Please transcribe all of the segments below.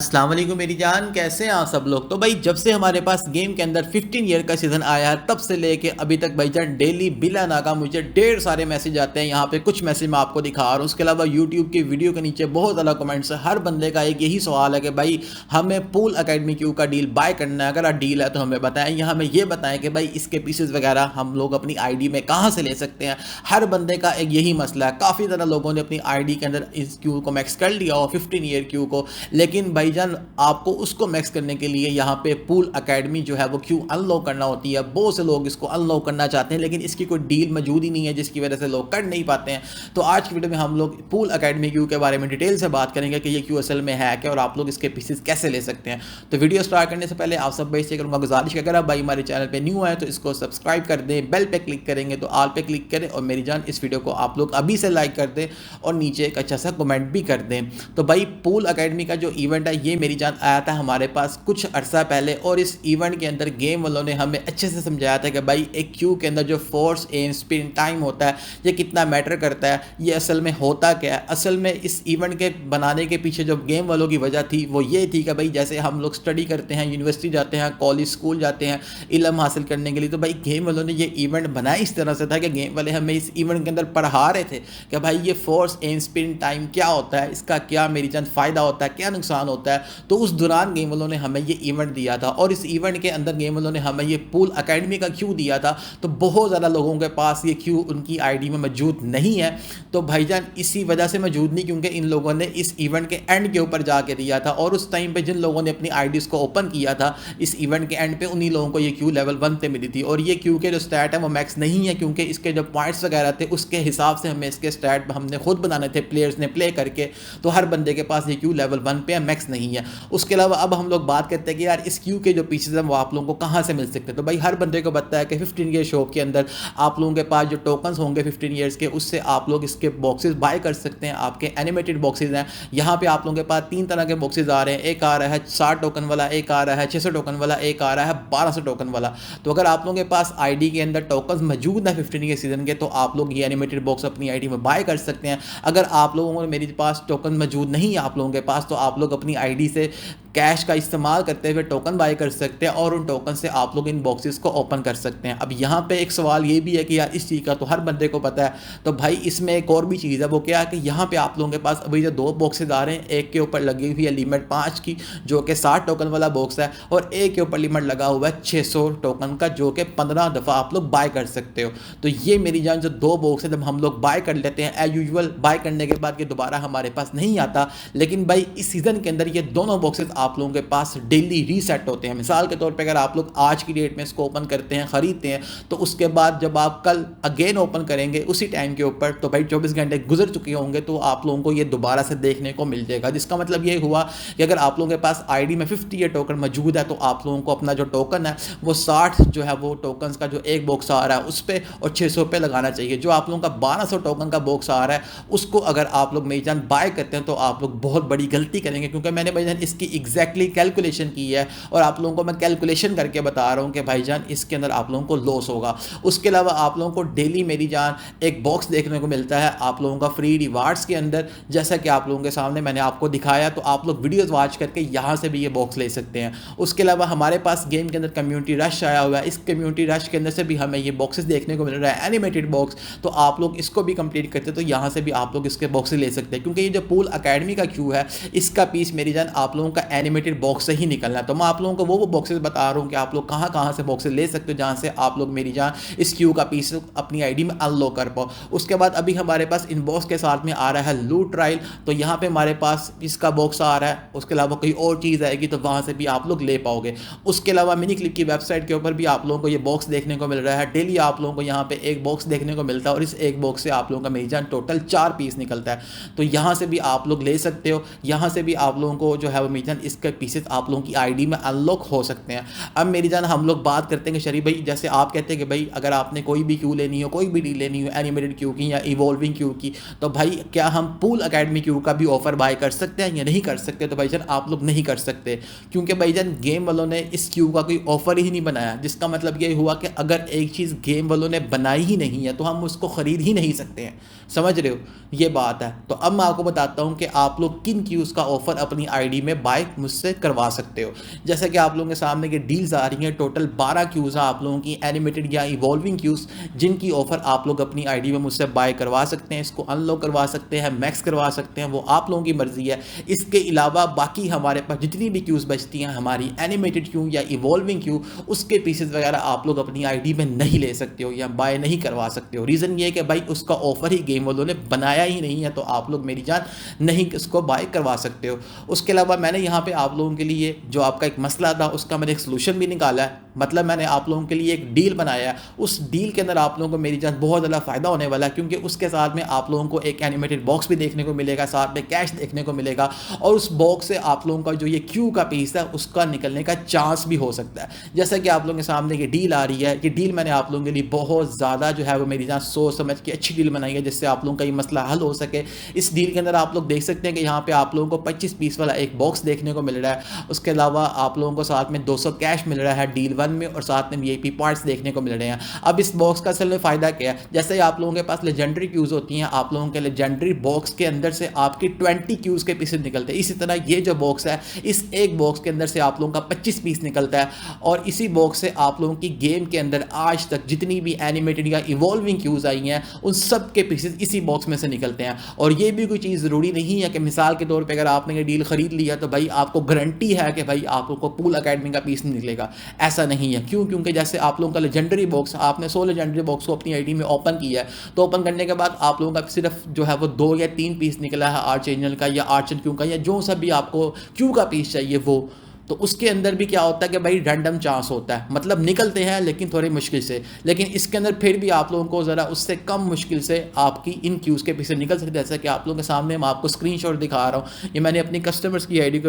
अस्सलाम वालेकुम मेरी जान, कैसे हैं आप सब लोग। तो भाई जब से हमारे पास गेम के अंदर 15 ईयर का सीज़न आया है तब से लेके अभी तक भाईजान डेली बिला नाका मुझे ढेर सारे मैसेज आते हैं। यहाँ पे कुछ मैसेज मैं आपको दिखा रहा हूँ। उसके अलावा यूट्यूब की वीडियो के नीचे बहुत ज़्यादा कमेंट्स है। हर बंदे का एक यही सवाल है कि भाई हमें पूल अकेडमी क्यू का डील बाय करना है, अगर डील है तो हमें बताएं या हमें ये बताएं कि भाई इसके पीसेस वगैरह हम लोग अपनी आईडी में कहाँ से ले सकते हैं। हर बंदे का एक यही मसला है। काफ़ी ज़्यादा लोगों ने अपनी आईडी के अंदर इस क्यू को मैक्स कर लिया हो 15 ईयर क्यू को, लेकिन भाईजान आपको उसको मैक्स करने के लिए यहाँ पे पूल अकेडमी जो है वो क्यू अनलॉक करना होती है। बहुत से लोग इसको अनलॉक करना चाहते हैं लेकिन इसकी कोई डील मौजूद ही नहीं है, जिसकी वजह से लोग कर नहीं पाते हैं। तो आज की वीडियो में हम लोग पूल अकेडमी क्यू के बारे में डिटेल से बात करेंगे कि ये क्यू असल में है क्या और आप लोग इसके पीसेस कैसे ले सकते हैं। तो वीडियो स्टार्ट करने से पहले आप सब भाई से करूँगा गुजारिश कि अगर आप भाई हमारे चैनल पर न्यू आए तो इसको सब्सक्राइब कर दें, बेल पे क्लिक करेंगे तो ऑल पे क्लिक करें और मेरी जान इस वीडियो को आप लोग अभी से लाइक कर दें और नीचे एक अच्छा सा कमेंट भी कर दें। तो भाई पूल अकेडमी का जो इवेंट है ये मेरी जान आया था हमारे पास कुछ अरसा पहले, और इस इवेंट के अंदर गेम वालों ने हमें अच्छे से समझाया था कि भाई एक क्यू के अंदर जो फोर्स एम स्पिन टाइम होता है ये कितना मैटर करता है, ये असल में होता क्या है। असल में इस इवेंट के बनाने के पीछे जो गेम वालों की वजह थी वो ये थी कि भाई जैसे हम लोग स्टडी करते हैं, यूनिवर्सिटी जाते हैं, कॉलेज स्कूल जाते हैं इल्म हासिल करने के लिए, तो भाई गेम वालों ने ये इवेंट बनाया इस तरह से था कि गेम वाले हमें इस इवेंट के अंदर पढ़ा रहे थे कि भाई ये फोर्स एम स्पिन टाइम क्या होता है, इसका क्या मेरी जान फ़ायदा होता है, क्या नुकसान होता है। तो उस दौरान गेम वालों ने हमें ये इवेंट दिया था और इस इवेंट के अंदर गेम वालों ने हमें ये पूल अकेडमी का क्यू दिया था। तो बहुत ज़्यादा लोगों के पास ये क्यू उनकी आईडी में मौजूद नहीं है। तो भाईजान इसी वजह से मौजूद नहीं क्योंकि इन लोगों ने इस इवेंट के एंड के ऊपर जाके दिया था, और उस टाइम पे जिन लोगों ने अपनी आईडीज को ओपन किया था इस इवेंट के एंड पे उन्हीं लोगों को ये क्यू लेवल 1 पे मिली थी। और ये क्यू के जो स्टैट है वो मैक्स नहीं है क्योंकि इसके जो पॉइंट्स वगैरह थे उसके हिसाब से हमें इसके स्टैट हमने खुद बनाने थे, प्लेयर्स ने प्ले करके। तो हर बंदे के पास ये क्यू लेवल 1 पे है, मैक्स नहीं है। उसके अलावा अब हम लोग बात करते हैं कि यार इस क्यू के जो पीसेज हैं वो आप लोगों को कहाँ से मिल सकते हैं। तो भाई हर बंदे को पता है कि 15 ईयर शॉप के अंदर आप लोगों के पास जो टोकन्स होंगे 15 ईयर्स के, उससे आप लोग इसके बॉक्सेस बाय कर सकते हैं। आपके एनिमेटेड बॉक्सेस हैं, यहाँ पे आप लोगों के पास 3 तरह के बॉक्सेस आ रहे हैं। एक आ रहा है 60 टोकन वाला, एक आ रहा है 600 टोकन वाला, एक आ रहा है 1200 टोकन वाला। तो अगर आप लोगों के पास आईडी के अंदर टोकन्स मौजूद हैं 15 ईयर सीजन के, तो आप लोग ये एनिमेटेड बॉक्स अपनी आईडी में बाय कर सकते हैं। अगर आप लोगों को मेरे पास टोकन मौजूद नहीं है आप लोगों के पास, तो आप लोग अपनी आईडी से कैश का इस्तेमाल करते हुए टोकन बाय कर सकते हैं और उन टोकन से आप लोग इन बॉक्सेस को ओपन कर सकते हैं। अब यहाँ पे एक सवाल ये भी है कि यार इस चीज़ का तो हर बंदे को पता है, तो भाई इसमें एक और भी चीज़ है। वो क्या है कि यहाँ पे आप लोगों के पास अभी जो 2 बॉक्सेस आ रहे हैं, एक के ऊपर लगी हुई है लिमिट 5 की जो कि 60 टोकन वाला बॉक्स है, और एक के ऊपर लिमिट लगा हुआ है 600 टोकन का जो कि 15 दफ़ा आप लोग बाय कर सकते हो। तो ये मेरी जान जो 2 बॉक्स है जब हम लोग बाय कर लेते हैं एज यूजुअल, बाय करने के बाद ये दोबारा हमारे पास नहीं आता। लेकिन भाई इस सीज़न के अंदर ये दोनों बॉक्सेस आप लोगों के पास डेली रीसेट होते हैं। मिसाल के तौर पे अगर आप लोग आज की डेट में इसको ओपन करते हैं, ख़रीदते हैं, तो उसके बाद जब आप कल अगेन ओपन करेंगे उसी टाइम के ऊपर, तो भाई 24 घंटे गुजर चुके होंगे तो आप लोगों को ये दोबारा से देखने को मिल जाएगा। जिसका मतलब ये हुआ कि अगर आप लोगों के पास आईडी में 50 ये टोकन मौजूद है तो आप लोगों को अपना जो टोकन है वो 60 जो है वो टोकन का जो एक बॉक्स आ रहा है उस पर और 600 पे लगाना चाहिए। जो आप लोगों का 1200 टोकन का बॉक्स आ रहा है उसको अगर आप लोग मेरी जान बाय करते हैं तो आप लोग बहुत बड़ी गलती करेंगे, क्योंकि मैंने भाई जान इसकी एग्जैक्टली कैलकुलेशन की है और आप लोगों को मैं कैलकुलेशन करके बता रहा हूं कि भाईजान इसके अंदर आप लोगों को लॉस होगा। उसके अलावा आप लोगों को डेली मेरी जान एक बॉक्स देखने को मिलता है आप लोगों का फ्री रिवार्ड्स के अंदर, जैसा कि आप लोगों के सामने मैंने आपको दिखाया। तो आप लोग वीडियोस वॉच करके यहां से भी ये बॉक्स ले सकते हैं। उसके अलावा हमारे पास गेम के अंदर कम्युनिटी रश आया हुआ है, इस कम्युनिटी रश के अंदर से भी हमें ये बॉक्सेस देखने को मिल रहा है एनिमेटेड बॉक्स। तो आप लोग इसको भी कंप्लीट करते तो यहाँ से भी आप लोग इसके बॉक्सेस ले सकते हैं, क्योंकि ये जो पूल अकेडमी का क्यू है इसका पीस मेरी जान आप लोगों का एनिमेटेड बॉक्स से ही निकलना है। तो मैं आप लोगों को वो बॉक्सेस बता रहा हूँ कि आप लोग कहाँ कहाँ से बॉक्सेस ले सकते हो जहाँ से आप लोग मेरी जान इस क्यू का पीस अपनी आईडी में अनलॉक कर पाओ। उसके बाद अभी हमारे पास इन बॉक्स के साथ में आ रहा है लूट ट्रायल, तो यहाँ पे हमारे पास इसका बॉक्स आ रहा है। उसके अलावा कोई और चीज़ आएगी तो वहाँ से भी आप लोग ले पाओगे। उसके अलावा मिनी क्लिप की वेबसाइट के ऊपर भी आप लोगों को ये बॉक्स देखने को मिल रहा है। डेली आप लोगों को यहाँ पे एक बॉक्स देखने को मिलता है और इस एक बॉक्स से आप लोगों का मेरी जान टोटल 4 पीस निकलता है। तो यहाँ से भी आप लोग ले सकते हो, यहाँ से भी आप लोगों को जो है वो मेरी जान इसके पीसेस आप लोगों की आईडी में अनलॉक हो सकते हैं। अब मेरी जान हम लोग बात करते हैं कि शरीफ भाई जैसे आप कहते हैं कि भाई अगर आपने कोई भी क्यू लेनी हो, कोई भी डील लेनी हो एनिमेटेड क्यू की या इवॉल्विंग क्यू की, तो भाई क्या हम पूल अकेडमी क्यू का भी ऑफर बाय कर सकते हैं या नहीं कर सकते। तो भाईजान आप लोग नहीं कर सकते, क्योंकि भाईजान गेम वालों ने इस क्यू का कोई ऑफर ही नहीं बनाया। जिसका मतलब ये हुआ कि अगर एक चीज़ गेम वालों ने बनाई ही नहीं है तो हम उसको ख़रीद ही नहीं सकते हैं। समझ रहे हो, ये बात है। तो अब मैं आपको बताता हूँ कि आप लोग किन क्यूज़ का ऑफर अपनी आईडी में बाय मुझसे करवा सकते हो। जैसे कि आप लोगों के सामने ये डील्स आ रही हैं, टोटल 12 क्यूज़ हैं आप लोगों की एनिमेटेड या इवॉल्विंग क्यूज़, जिनकी ऑफर आप लोग अपनी आईडी में मुझसे बाय करवा सकते हैं। इसको अनलॉक करवा सकते हैं, मैक्स करवा सकते हैं, वो आप लोगों की मर्जी है। इसके अलावा बाकी हमारे पास जितनी भी क्यूज़ बचती हैं हमारी एनिमेटेड क्यू या इवॉल्विंग क्यू, उसके पीसेस वगैरह आप लोग अपनी आईडी में नहीं ले सकते हो या बाय नहीं करवा सकते हो। रीज़न ये है कि भाई उसका ऑफर ही गेम वालों ने बनाया ही नहीं है, तो आप लोग मेरी जान नहीं उसको बाय करवा सकते हो। उसके अलावा मैंने यहाँ पे आप लोगों के लिए जो आपका एक मसला था उसका मैंने एक सोल्यूशन भी निकाला है। मतलब मैंने आप लोगों के लिए एक डील बनाया है, उस डील के अंदर आप लोगों को मेरी जान बहुत ज़्यादा फ़ायदा होने वाला है, क्योंकि उसके साथ में आप लोगों को एक एनिमेटेड बॉक्स भी देखने को मिलेगा, साथ में कैश देखने को मिलेगा, और उस बॉक्स से आप लोगों का जो ये क्यू का पीस है उसका निकलने का चांस भी हो सकता है। जैसा कि आप लोगों के सामने ये डील आ रही है, ये डील मैंने आप लोगों के लिए बहुत ज़्यादा जो है वो मेरी जान सोच समझ के अच्छी डील बनाई है, जिससे आप लोगों का ये मसला हल हो सके। इस डील के अंदर आप लोग देख सकते हैं कि यहाँ पे आप लोगों को 25 पीस वाला एक बॉक्स देखने को मिल रहा है। उसके अलावा आप लोगों को साथ में 200 कैश मिल रहा है डील 1 में, और साथ में वीआईपी पार्ट्स देखने को मिल रहे हैं। अब इस बॉक्स का असल में फ़ायदा क्या है, जैसे ही आप लोगों के पास लेजेंडरी क्यूज़ होती हैं, आप लोगों के लेजेंडरी बॉक्स के अंदर से आपकी 20 क्यूज़ के पीसेस निकलते हैं। इसी तरह ये जो बॉक्स है, इस एक बॉक्स के अंदर से आप लोगों का 25 पीस निकलता है, और इसी बॉक्स से आप लोगों की गेम के अंदर आज तक जितनी भी एनिमेटेड या इवॉल्विंग क्यूज़ आई हैं उन सब के पीसेस इसी बॉक्स में से निकलते हैं। और ये भी कोई चीज़ ज़रूरी नहीं है कि मिसाल के तौर पे अगर आपने ये डील ख़रीद लिया तो भाई आपको गारंटी है कि भाई आप लोगों को पूल अकेडमी का पीस निकलेगा, ऐसा नहीं है। क्यों? क्योंकि जैसे आप लोगों का लेजेंडरी बॉक्स, आपने 100 लेजेंडरी बॉक्स को अपनी आईडी में ओपन किया है, तो ओपन करने के बाद आप लोगों का सिर्फ जो है वो 2 या 3 पीस निकला है आर्च एंजल का या आर्च एंड क्यू का, या जो सा भी आपको क्यू का पीस चाहिए वो। तो उसके अंदर भी क्या होता है कि भाई रैंडम चांस होता है, मतलब निकलते हैं लेकिन थोड़ी मुश्किल से, लेकिन इसके अंदर फिर भी आप लोगों को ज़रा उससे कम मुश्किल से आपकी इन क्यूज़ के पीछे निकल सकते हैं। जैसा कि आप लोगों के सामने मैं आपको स्क्रीनशॉट दिखा रहा हूँ, ये मैंने अपनी कस्टमर्स की आईडी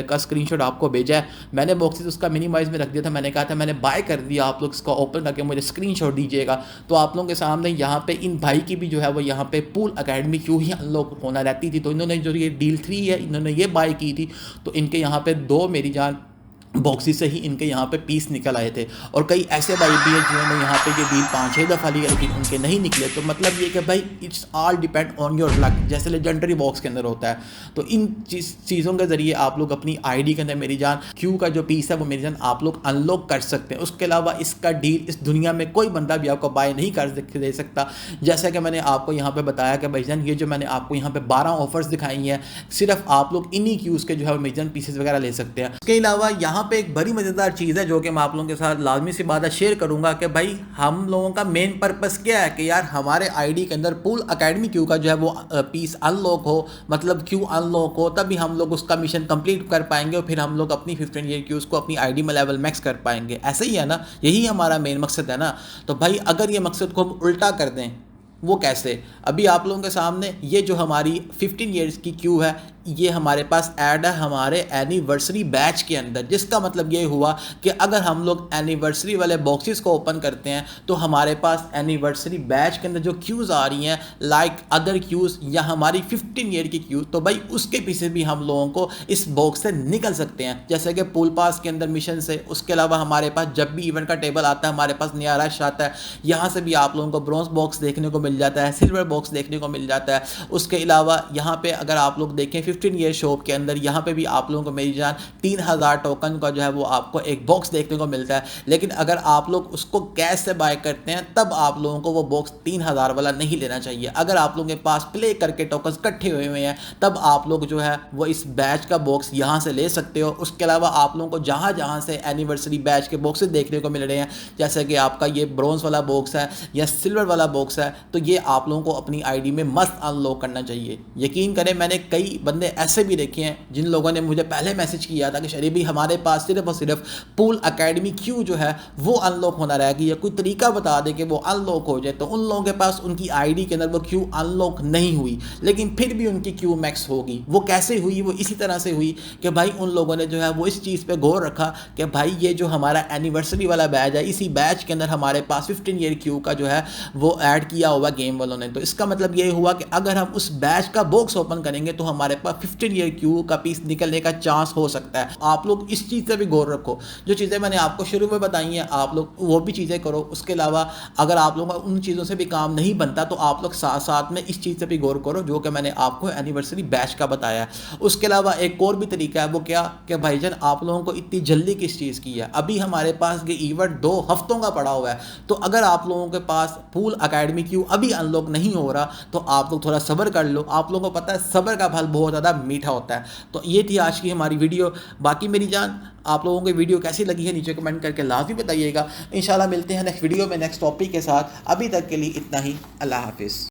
का स्क्रीनशॉट आपको भेजा है। मैंने बॉक्सेस उसका मिनिमाइज में रख दिया था, मैंने कहा था मैंने बाय कर दिया, आप लोग इसका ओपन करके मुझे स्क्रीनशॉट दीजिएगा। तो आप लोगों के सामने यहाँ पे इन भाई की भी जो है वो यहाँ पे पूल अकेडमी क्यों ही अनलॉक होना रहती थी, तो इन्होंने जो ये डील 3 है इन्होंने ये बाय की थी, तो इनके यहाँ पे 2 मेरी जान बॉक्सेस से ही इनके यहाँ पे पीस निकल आए थे। और कई ऐसे भाई भी हैं जिन्होंने यहाँ पे ये डील 5-6 दफ़ा ली लेकिन उनके नहीं निकले। तो मतलब ये कि भाई it's all depend on your luck, जैसे लेजेंडरी बॉक्स के अंदर होता है। तो इन चीज़ों के ज़रिए आप लोग अपनी आईडी के अंदर मेरी जान क्यू का जो पीस है वो मेरी जान आप लोग अनलॉक कर सकते हैं। उसके अलावा इसका डील इस दुनिया में कोई बंदा भी आपको बाय नहीं कर दे सकता। जैसा कि मैंने आपको यहाँ पर बताया कि भाईजान ये जो मैंने आपको यहाँ पर 12 ऑफर्स दिखाई हैं, सिर्फ आप लोग इन्हीं क्यूज़ के जो है मेरी जान पीसेस वगैरह ले सकते हैं। उसके अलावा यहाँ पे एक बड़ी मज़ेदार चीज़ है जो कि मैं आप लोगों के साथ लाजमी सी बात शेयर करूंगा कि भाई हम लोगों का मेन पर्पस क्या है कि यार हमारे आईडी के अंदर पूल अकेडमी क्यू का जो है वो पीस अनलॉक हो, मतलब क्यू अनलॉक हो, तभी हम लोग उसका मिशन कंप्लीट कर पाएंगे और फिर हम लोग अपनी 15 ईयर क्यूज़ को अपनी आईडी में लेवल मैक्स कर पाएंगे। ऐसे ही है ना, यही हमारा मेन मकसद है ना। तो भाई अगर ये मकसद को हम उल्टा कर दें, वो कैसे? अभी आप लोगों के सामने ये जो हमारी 15 ईयर्स की क्यू है ये हमारे पास ऐड है हमारे एनिवर्सरी बैच के अंदर, जिसका मतलब ये हुआ कि अगर हम लोग एनिवर्सरी वाले बॉक्सेस को ओपन करते हैं तो हमारे पास एनिवर्सरी बैच के अंदर जो क्यूज़ आ रही हैं लाइक अदर क्यूज़ या हमारी 15 ईयर की क्यूज़, तो भाई उसके पीछे भी हम लोगों को इस बॉक्स से निकल सकते हैं, जैसे कि पूल पास के अंदर मिशन से। उसके अलावा हमारे पास जब भी इवेंट का टेबल आता है हमारे पास नया रश आता है, यहाँ से भी आप लोगों को ब्रॉन्ज बॉक्स देखने को मिल जाता है, सिल्वर बॉक्स देखने को मिल जाता है। उसके अलावा यहाँ पे अगर आप लोग देखें 15 ईयर शॉप के अंदर यहाँ पे भी आप लोगों को मेरी जान 3000 टोकन का जो है वो आपको एक बॉक्स देखने को मिलता है। लेकिन अगर आप लोग उसको कैश से बाय करते हैं तब आप लोगों को वो बॉक्स 3000 वाला नहीं लेना चाहिए। अगर आप लोगों के पास प्ले करके टोकन इकट्ठे हुए हैं तब आप लोग जो है वो इस बैच का बॉक्स यहाँ से ले सकते हो। उसके अलावा आप लोगों को जहाँ जहाँ से एनिवर्सरी बैच के बॉक्सेस देखने को मिल रहे हैं, जैसे कि आपका ये ब्रॉन्ज वाला बॉक्स है या सिल्वर वाला बॉक्स है, तो ये आप लोगों को अपनी आईडी में मस्त अनलॉक करना चाहिए। यकीन करें मैंने कई बंदे ऐसे भी देखे हैं जिन लोगों ने मुझे पहले मैसेज किया था कि शरीफ भाई हमारे पास सिर्फ और सिर्फ पूल अकेडमी क्यू जो है वो अनलॉक होना रहेगी, या कोई तरीका बता दे कि वो अनलॉक हो जाए। तो उन लोगों के पास उनकी आईडी के अंदर वो क्यू अनलॉक नहीं हुई लेकिन फिर भी उनकी क्यू मैक्स होगी। वो कैसे हुई? वो इसी तरह से हुई कि भाई उन लोगों ने जो है वो इस चीज़ पे गौर रखा कि भाई ये जो हमारा एनिवर्सरी वाला बैच है, इसी बैच के अंदर हमारे पास 15 ईयर क्यू का जो है वो ऐड किया हुआ गेम वालों ने। तो इसका मतलब ये हुआ कि अगर हम उस बैच का बॉक्स ओपन करेंगे तो हमारे पास आपका 15 ईयर क्यू का पीस निकलने का चांस हो सकता है। आप लोग इस चीज़ से भी गौर रखो, जो चीज़ें मैंने आपको शुरू में बताई हैं आप लोग वो भी चीज़ें करो। उसके अलावा अगर आप लोगों का उन चीज़ों से भी काम नहीं बनता तो आप लोग साथ साथ में इस चीज़ से भी गौर करो जो कि मैंने आपको एनिवर्सरी बैच का बताया है। उसके अलावा एक और भी तरीका है, वो क्या कि भाईजान आप लोगों को इतनी जल्दी किस चीज़ की है, अभी हमारे पास ये इवेंट 2 हफ्तों का पड़ा हुआ है। तो अगर आप लोगों के पास पूल अकेडमी क्यू अभी अनलॉक नहीं हो रहा तो आप लोग थोड़ा सब्र कर लो। आप लोगों को पता है सब्र का फल बहुत ज़्यादा मीठा होता है। तो ये थी आज की हमारी वीडियो। बाकी मेरी जान आप लोगों को वीडियो कैसी लगी है नीचे कमेंट करके लाजमी बताइएगा। इंशाल्लाह मिलते हैं नेक्स्ट वीडियो में नेक्स्ट टॉपिक के साथ। अभी तक के लिए इतना ही। अल्लाह हाफिज़।